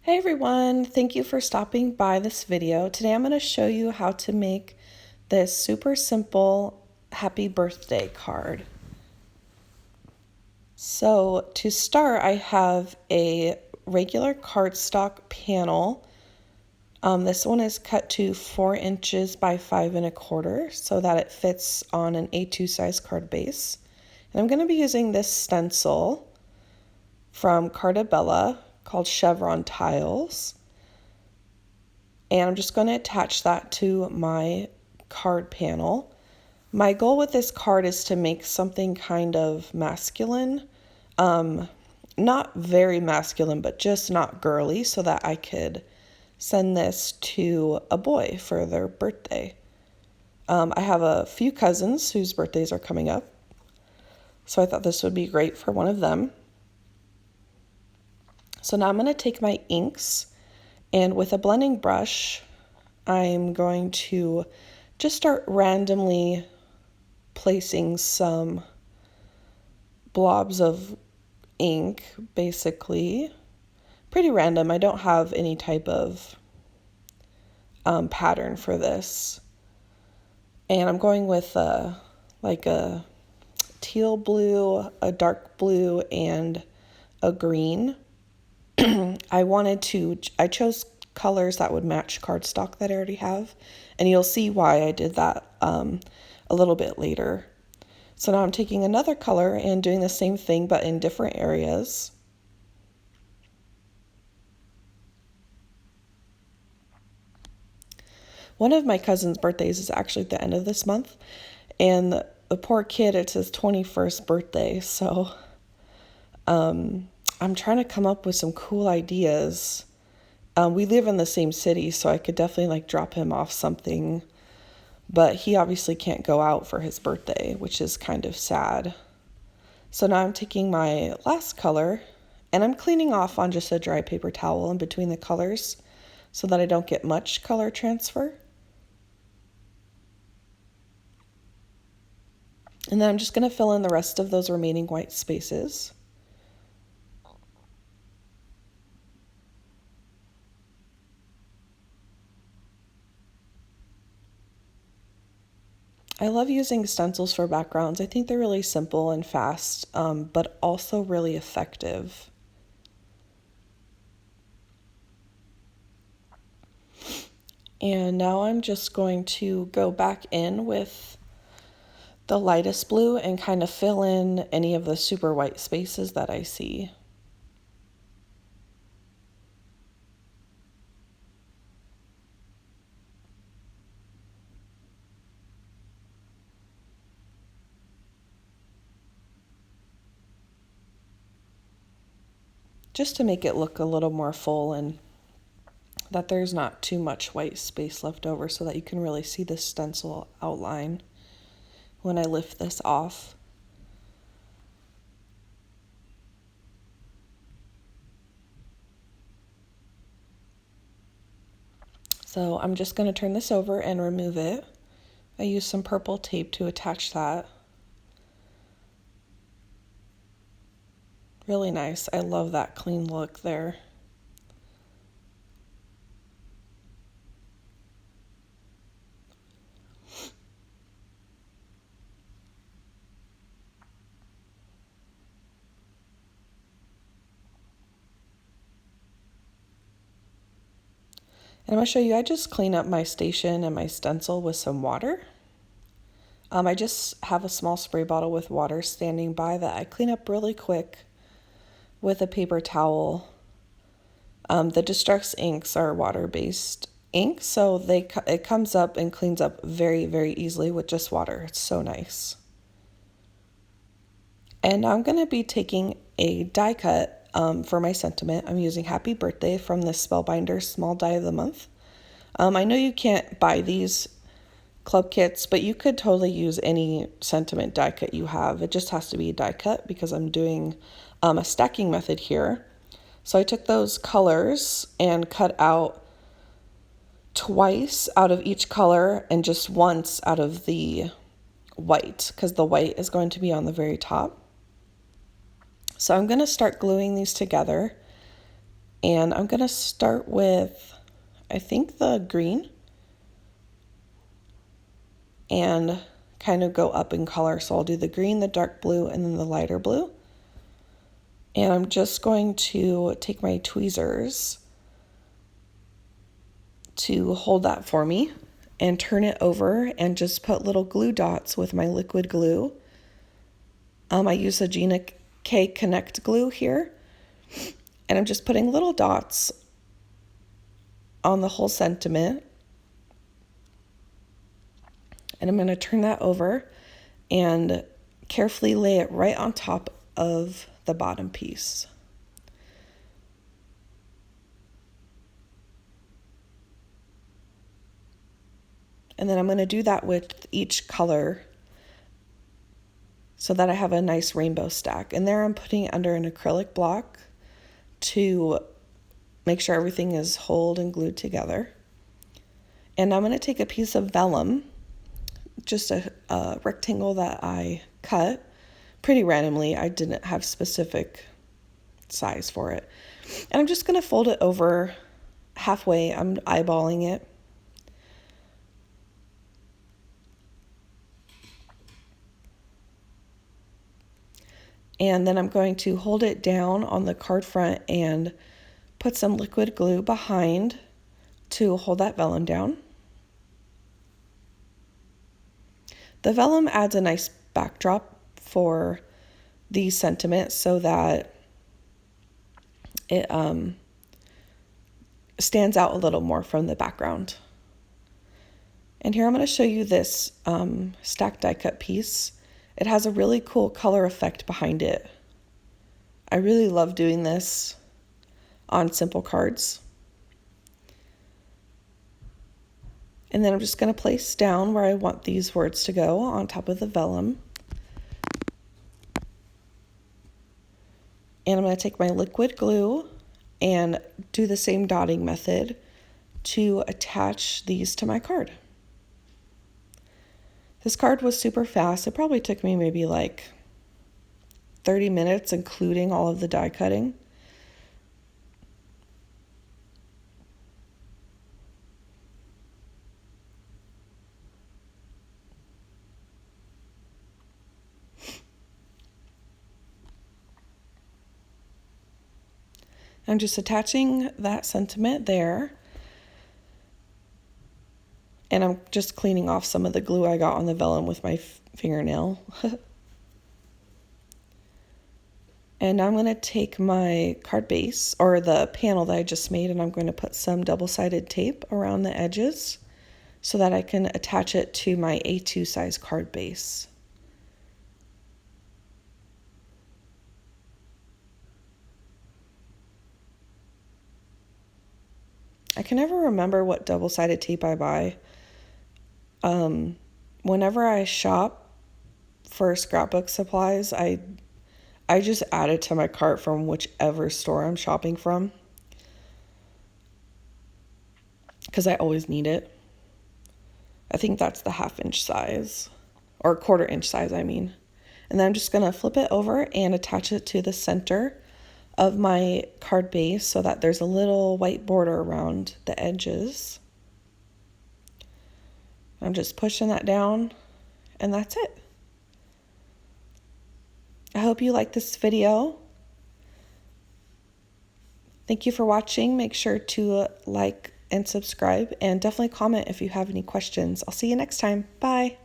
Hey everyone, thank you for stopping by this video. Today I'm going to show you how to make this super simple happy birthday card. So to start, I have a regular cardstock panel. This one is cut to 4 inches by 5 1/4 so that it fits on an A2 size card base. And I'm going to be using this stencil from Carta Bella called Chevron Tiles. And I'm just going to attach that to my card panel. My goal with this card is to make something kind of masculine. Not very masculine, but just not girly, so that I could send this to a boy for their birthday. I have a few cousins whose birthdays are coming up, so I thought this would be great for one of them. So now I'm going to take my inks, and with a blending brush, I'm going to just start randomly placing some blobs of ink, basically. Pretty random. I don't have any type of pattern for this. And I'm going with like a teal blue, a dark blue, and a green. I chose colors that would match cardstock that I already have, and you'll see why I did that a little bit later. So now I'm taking another color and doing the same thing but in different areas. One of my cousin's birthdays is actually at the end of this month, and the poor kid, it's his 21st birthday, so I'm trying to come up with some cool ideas. We live in the same city, so I could definitely drop him off something, but he obviously can't go out for his birthday, which is kind of sad. So now I'm taking my last color and I'm cleaning off on just a dry paper towel in between the colors so that I don't get much color transfer. And then I'm just going to fill in the rest of those remaining white spaces. I love using stencils for backgrounds. I think they're really simple and fast, but also really effective. And now I'm just going to go back in with the lightest blue and kind of fill in any of the super white spaces that I see. Just to make it look a little more full and that there's not too much white space left over so that you can really see the stencil outline when I lift this off. So I'm just going to turn this over and remove it. I used some purple tape to attach that. Really nice. I love that clean look there. And I'm going to show you, I just clean up my station and my stencil with some water. I just have a small spray bottle with water standing by that I clean up really quick with a paper towel. The Distress inks are water-based ink, so it comes up and cleans up very, very easily with just water. It's so nice. And now I'm going to be taking a die cut for my sentiment. I'm using Happy Birthday from the Spellbinders Small Die of the Month. I know you can't buy these club kits, but you could totally use any sentiment die cut you have. It just has to be a die cut because I'm doing a stacking method here. So I took those colors and cut out twice out of each color and just once out of the white, because the white is going to be on the very top. So I'm going to start gluing these together, And I'm going to start with, I think, the green and kind of go up in color. So I'll do the green, the dark blue, and then the lighter blue. And I'm just going to take my tweezers to hold that for me and turn it over and just put little glue dots with my liquid glue. I use a Gina K Connect glue here, and I'm just putting little dots on the whole sentiment. And I'm going to turn that over and carefully lay it right on top of the bottom piece. And then I'm going to do that with each color so that I have a nice rainbow stack. And there I'm putting it under an acrylic block to make sure everything is hold and glued together. And I'm going to take a piece of vellum, just a rectangle that I cut pretty randomly. I didn't have specific size for it. And I'm just going to fold it over halfway. I'm eyeballing it. And then I'm going to hold it down on the card front and put some liquid glue behind to hold that vellum down. The vellum adds a nice backdrop for these sentiments so that it stands out a little more from the background. And here I'm going to show you this stacked die cut piece. It has a really cool color effect behind it. I really love doing this on simple cards. And then I'm just going to place down where I want these words to go on top of the vellum. And I'm going to take my liquid glue and do the same dotting method to attach these to my card. This card was super fast. It probably took me maybe like 30 minutes, including all of the die cutting. I'm just attaching that sentiment there. And I'm just cleaning off some of the glue I got on the vellum with my fingernail. And I'm going to take my card base, or the panel that I just made, and I'm going to put some double-sided tape around the edges so that I can attach it to my A2 size card base. I can never remember what double-sided tape I buy. Whenever I shop for scrapbook supplies, I just add it to my cart from whichever store I'm shopping from, because I always need it. I think that's the 1/2 inch size, or 1/4 inch size, I mean. And then I'm just going to flip it over and attach it to the center of my card base so that there's a little white border around the edges. I'm just pushing that down, and that's it. I hope you like this video. Thank you for watching. Make sure to like and subscribe, and definitely comment if you have any questions. I'll see you next time. Bye.